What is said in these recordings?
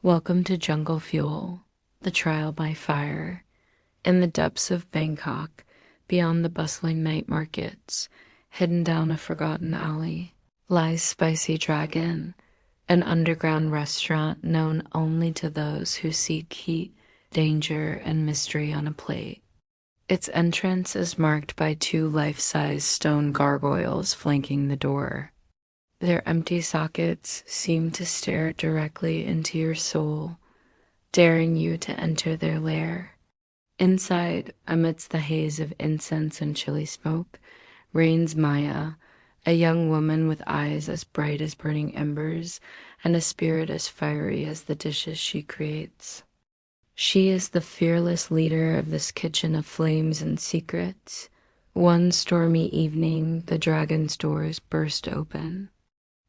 Welcome to Jungle Fuel, the trial by fire. In the depths of Bangkok, beyond the bustling night markets, hidden down a forgotten alley, lies Spicy Dragon, an underground restaurant known only to those who seek heat, danger, and mystery on a plate. Its entrance is marked by two life-size stone gargoyles flanking the door. Their empty sockets seem to stare directly into your soul, daring you to enter their lair. Inside, amidst the haze of incense and chili smoke, reigns Maya, a young woman with eyes as bright as burning embers and a spirit as fiery as the dishes she creates. She is the fearless leader of this kitchen of flames and secrets. One stormy evening, the dragon's doors burst open,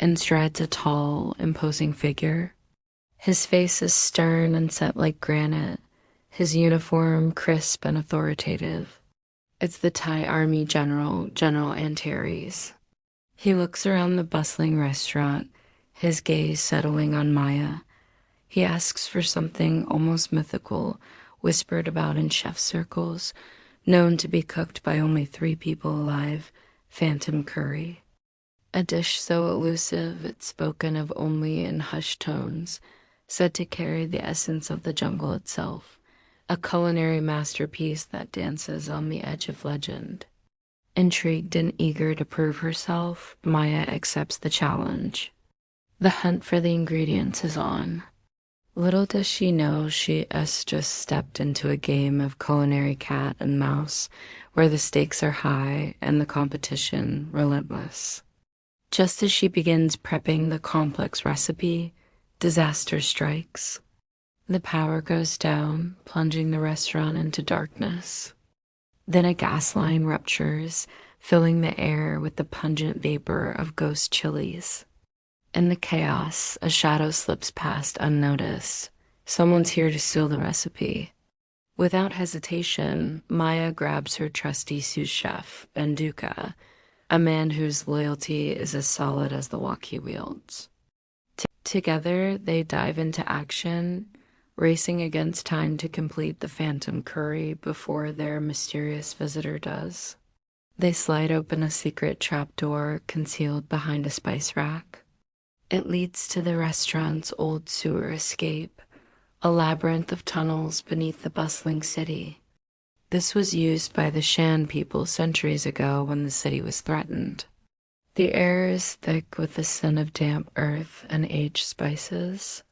and strides a tall, imposing figure. His face is stern and set like granite, his uniform crisp and authoritative. It's the Thai Army General, General Antares. He looks around the bustling restaurant, his gaze settling on Maya. He asks for something almost mythical, whispered about in chef circles, known to be cooked by only 3 people alive, phantom curry. A dish so elusive it's spoken of only in hushed tones, said to carry the essence of the jungle itself, a culinary masterpiece that dances on the edge of legend. Intrigued and eager to prove herself, Maya accepts the challenge. The hunt for the ingredients is on. Little does she know she has just stepped into a game of culinary cat and mouse, where the stakes are high and the competition relentless. Just as she begins prepping the complex recipe, disaster strikes. The power goes down, plunging the restaurant into darkness. Then a gas line ruptures, filling the air with the pungent vapor of ghost chilies. In the chaos, a shadow slips past unnoticed. Someone's here to steal the recipe. Without hesitation, Maya grabs her trusty sous chef, Duca, a man whose loyalty is as solid as the wok he wields. Together, they dive into action, racing against time to complete the phantom curry before their mysterious visitor does. They slide open a secret trapdoor concealed behind a spice rack. It leads to the restaurant's old sewer escape, a labyrinth of tunnels beneath the bustling city. This was used by the Shan people centuries ago when the city was threatened. The air is thick with the scent of damp earth and aged spices.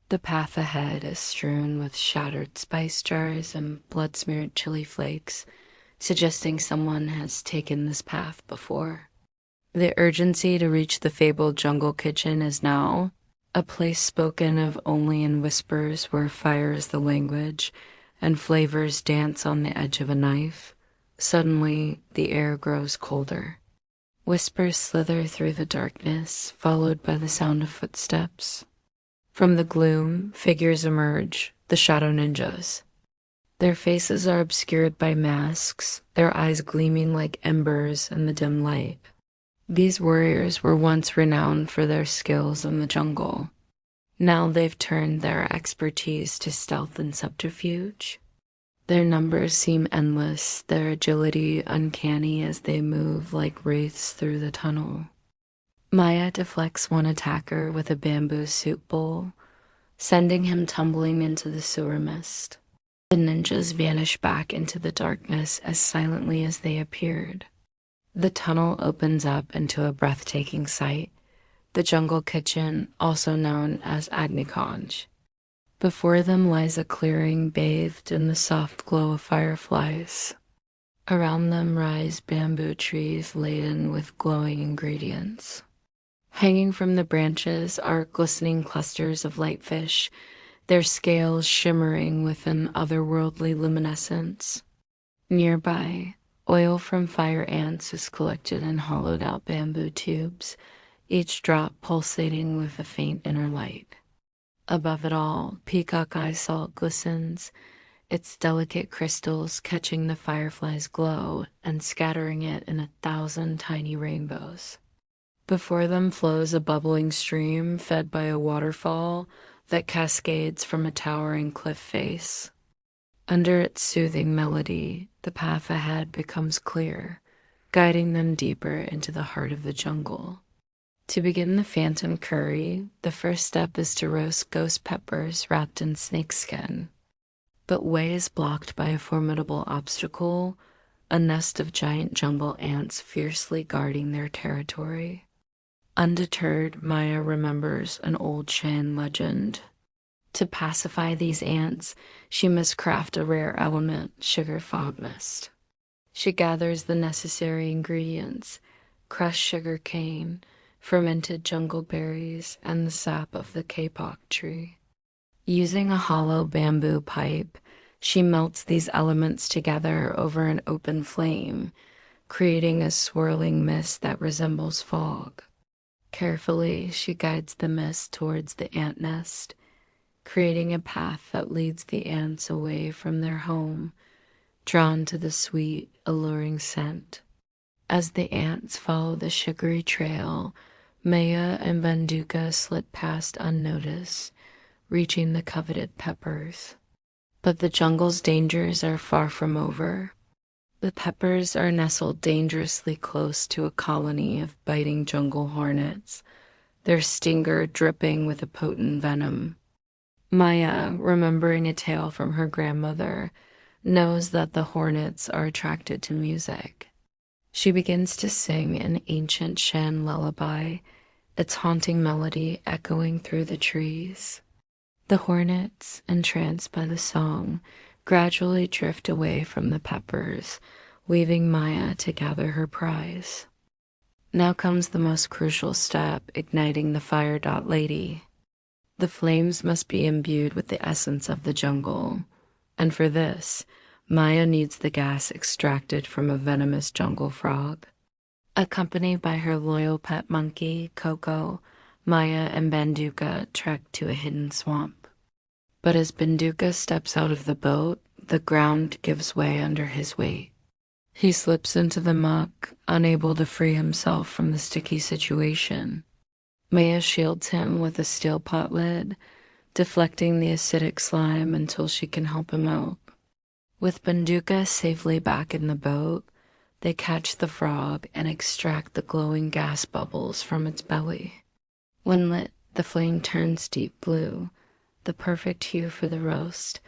The path ahead is strewn with shattered spice jars and blood-smeared chili flakes, suggesting someone has taken this path before. The urgency to reach the fabled jungle kitchen is now, a place spoken of only in whispers where fire is the language and flavors dance on the edge of a knife. Suddenly, the air grows colder. Whispers slither through the darkness, followed by the sound of footsteps. From the gloom, figures emerge, the shadow ninjas. Their faces are obscured by masks, their eyes gleaming like embers in the dim light. These warriors were once renowned for their skills in the jungle. Now they've turned their expertise to stealth and subterfuge. Their numbers seem endless, their agility uncanny as they move like wraiths through the tunnel. Maya deflects one attacker with a bamboo soup bowl, sending him tumbling into the sewer mist. The ninjas vanish back into the darkness as silently as they appeared. The tunnel opens up into a breathtaking sight, the jungle kitchen, also known as Agnikonj. Before them lies a clearing bathed in the soft glow of fireflies. Around them rise bamboo trees laden with glowing ingredients. Hanging from the branches are glistening clusters of lightfish, their scales shimmering with an otherworldly luminescence. Nearby, oil from fire ants is collected in hollowed-out bamboo tubes, each drop pulsating with a faint inner light. Above it all, peacock eye salt glistens, its delicate crystals catching the firefly's glow and scattering it in 1,000 tiny rainbows. Before them flows a bubbling stream fed by a waterfall, that cascades from a towering cliff face. Under its soothing melody, the path ahead becomes clear, guiding them deeper into the heart of the jungle. To begin the phantom curry, the first step is to roast ghost peppers wrapped in snakeskin. But way is blocked by a formidable obstacle, a nest of giant jungle ants fiercely guarding their territory. Undeterred, Maya remembers an old Shan legend. To pacify these ants, she must craft a rare element, sugar fog mist. She gathers the necessary ingredients, crushed sugar cane, fermented jungle berries, and the sap of the kapok tree. Using a hollow bamboo pipe, she melts these elements together over an open flame, creating a swirling mist that resembles fog. Carefully, she guides the mist towards the ant nest, creating a path that leads the ants away from their home, drawn to the sweet, alluring scent. As the ants follow the sugary trail, Maya and Banduka slip past unnoticed, reaching the coveted peppers. But the jungle's dangers are far from over. The peppers are nestled dangerously close to a colony of biting jungle hornets, their stinger dripping with a potent venom. Maya, remembering a tale from her grandmother, knows that the hornets are attracted to music. She begins to sing an ancient Shan lullaby, its haunting melody echoing through the trees. The hornets, entranced by the song, gradually drift away from the peppers, leaving Maya to gather her prize. Now comes the most crucial step, igniting the fire dot lady. The flames must be imbued with the essence of the jungle, and for this, Maya needs the gas extracted from a venomous jungle frog. Accompanied by her loyal pet monkey, Coco, Maya and Banduka trek to a hidden swamp. But as Banduka steps out of the boat, the ground gives way under his weight. He slips into the muck, unable to free himself from the sticky situation. Maya shields him with a steel pot lid, deflecting the acidic slime until she can help him out. With Banduka safely back in the boat, they catch the frog and extract the glowing gas bubbles from its belly. When lit, the flame turns deep blue, the perfect hue for the roast.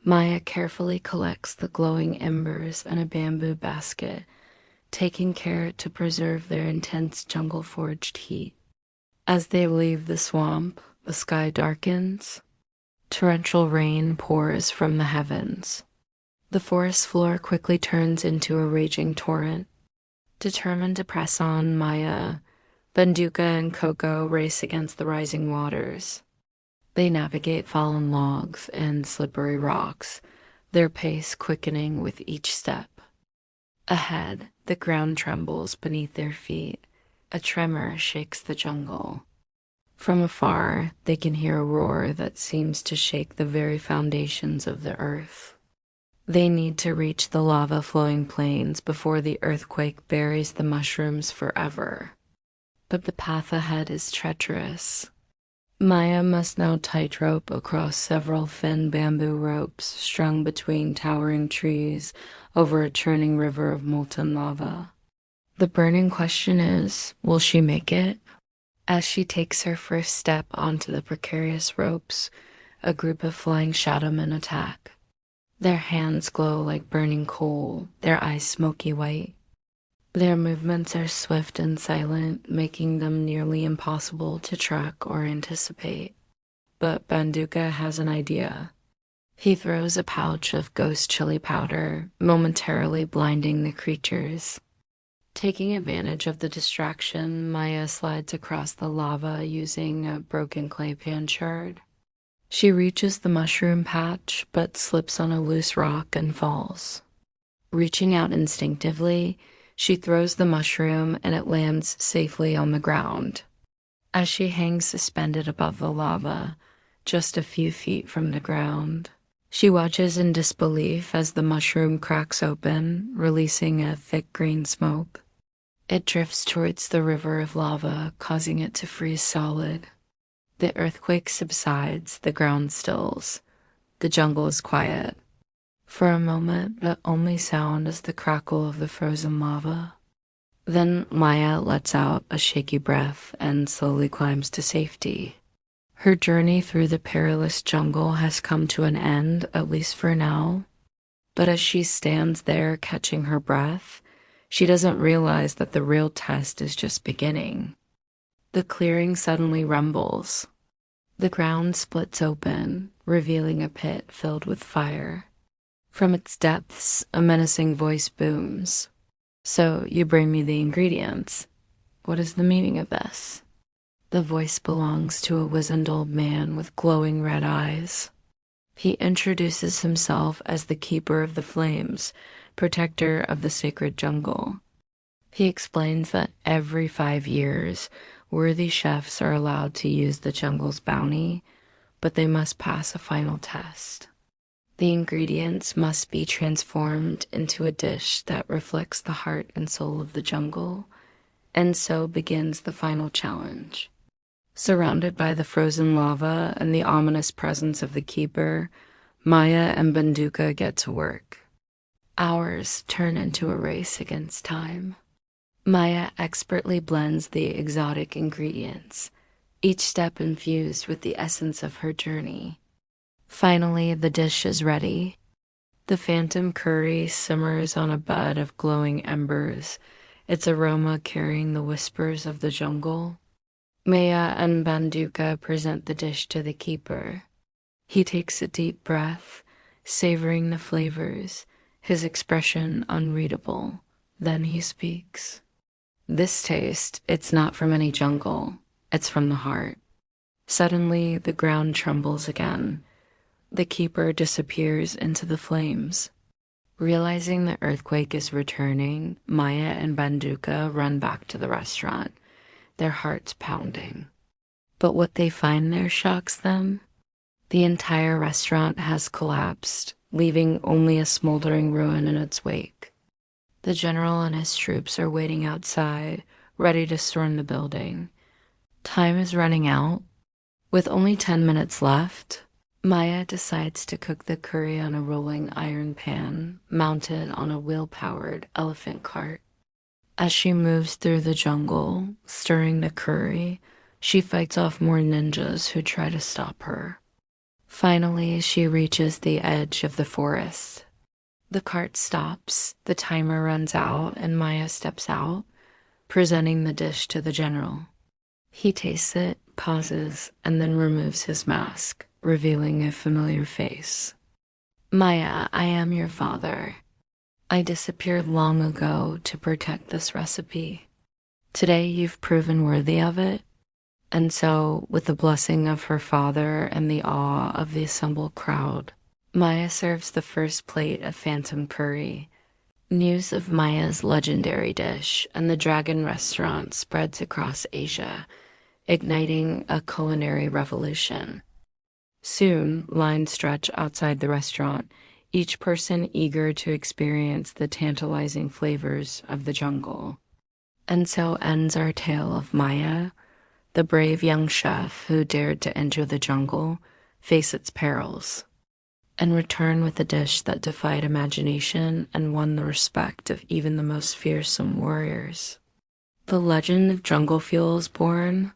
Maya carefully collects the glowing embers in a bamboo basket, taking care to preserve their intense jungle-forged heat. As they leave the swamp, the sky darkens. Torrential rain pours from the heavens. The forest floor quickly turns into a raging torrent. Determined to press on, Maya, Banduka, and Coco race against the rising waters. They navigate fallen logs and slippery rocks, their pace quickening with each step. Ahead, the ground trembles beneath their feet. A tremor shakes the jungle. From afar, they can hear a roar that seems to shake the very foundations of the earth. They need to reach the lava-flowing plains before the earthquake buries the mushrooms forever. But the path ahead is treacherous. Maya must now tightrope across several thin bamboo ropes strung between towering trees over a churning river of molten lava. The burning question is, will she make it? As she takes her first step onto the precarious ropes, a group of flying shadowmen attack. Their hands glow like burning coal, their eyes smoky white. Their movements are swift and silent, making them nearly impossible to track or anticipate. But Banduka has an idea. He throws a pouch of ghost chili powder, momentarily blinding the creatures. Taking advantage of the distraction, Maya slides across the lava using a broken clay pan shard. She reaches the mushroom patch, but slips on a loose rock and falls. Reaching out instinctively, she throws the mushroom and it lands safely on the ground. As she hangs suspended above the lava, just a few feet from the ground, she watches in disbelief as the mushroom cracks open, releasing a thick green smoke. It drifts towards the river of lava, causing it to freeze solid. The earthquake subsides, the ground stills. The jungle is quiet. For a moment, the only sound is the crackle of the frozen lava. Then Maya lets out a shaky breath and slowly climbs to safety. Her journey through the perilous jungle has come to an end, at least for now. But as she stands there catching her breath, she doesn't realize that the real test is just beginning. The clearing suddenly rumbles. The ground splits open, revealing a pit filled with fire. From its depths, a menacing voice booms. "So, you bring me the ingredients. What is the meaning of this?" The voice belongs to a wizened old man with glowing red eyes. He introduces himself as the keeper of the flames, protector of the sacred jungle. He explains that every 5 years, worthy chefs are allowed to use the jungle's bounty, but they must pass a final test. The ingredients must be transformed into a dish that reflects the heart and soul of the jungle, and so begins the final challenge. Surrounded by the frozen lava and the ominous presence of the keeper, Maya and Banduka get to work. Hours turn into a race against time. Maya expertly blends the exotic ingredients, each step infused with the essence of her journey. Finally, the dish is ready. The phantom curry simmers on a bed of glowing embers, its aroma carrying the whispers of the jungle. Maya and Banduka present the dish to the keeper. He takes a deep breath, savoring the flavors, his expression unreadable. Then he speaks. "This taste, it's not from any jungle. It's from the heart." Suddenly, the ground trembles again. The keeper disappears into the flames. Realizing the earthquake is returning, Maya and Banduka run back to the restaurant, their hearts pounding. But what they find there shocks them. The entire restaurant has collapsed, leaving only a smoldering ruin in its wake. The general and his troops are waiting outside, ready to storm the building. Time is running out. With only 10 minutes left, Maya decides to cook the curry on a rolling iron pan mounted on a wheel-powered elephant cart. As she moves through the jungle, stirring the curry, she fights off more ninjas who try to stop her. Finally, she reaches the edge of the forest. The cart stops, the timer runs out, and Maya steps out, presenting the dish to the general. He tastes it, pauses, and then removes his mask, revealing a familiar face. "Maya, I am your father. I disappeared long ago to protect this recipe. Today you've proven worthy of it." And so, with the blessing of her father and the awe of the assembled crowd, Maya serves the first plate of phantom curry. News of Maya's legendary dish and the Dragon restaurant spreads across Asia, igniting a culinary revolution. Soon, lines stretch outside the restaurant, each person eager to experience the tantalizing flavors of the jungle. And so ends our tale of Maya, the brave young chef who dared to enter the jungle, face its perils, and return with a dish that defied imagination and won the respect of even the most fearsome warriors. The legend of Jungle Fuel is born,